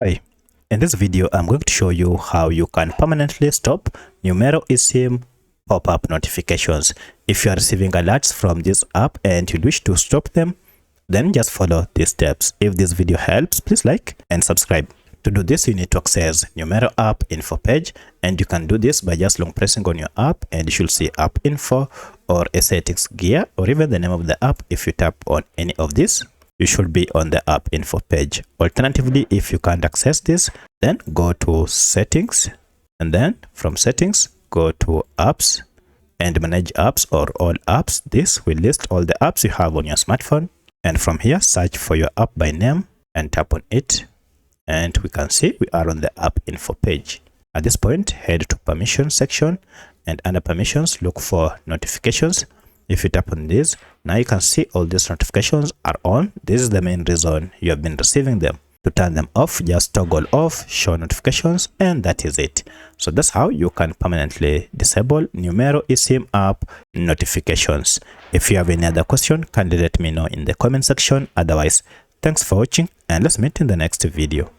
Hi, in this video I'm going to show you how you can permanently stop Numero eSIM pop-up notifications. If you are receiving alerts from this app and you wish to stop them, then just follow these steps. If this video helps, please like and subscribe. To do this, you need to access Numero app info page, and you can do this by just long pressing on your app and you should see app info or a settings gear or even the name of the app. If you tap on any of these, you should be on the app info page. Alternatively, if you can't access this, then go to settings, and then from settings go to apps and manage apps or all apps. This will list all the apps you have on your smartphone, and from here search for your app by name and tap on it, and we can see we are on the app info page. At this point, head to permissions section, and under permissions look for notifications. If you tap on this, now you can see all these notifications are on. This is the main reason you have been receiving them. To turn them off, just toggle off show notifications, and that is it. So that's how you can permanently disable Numero eSIM app notifications. If you have any other question, kindly let me know in the comment section. Otherwise, thanks for watching, and let's meet in the next video.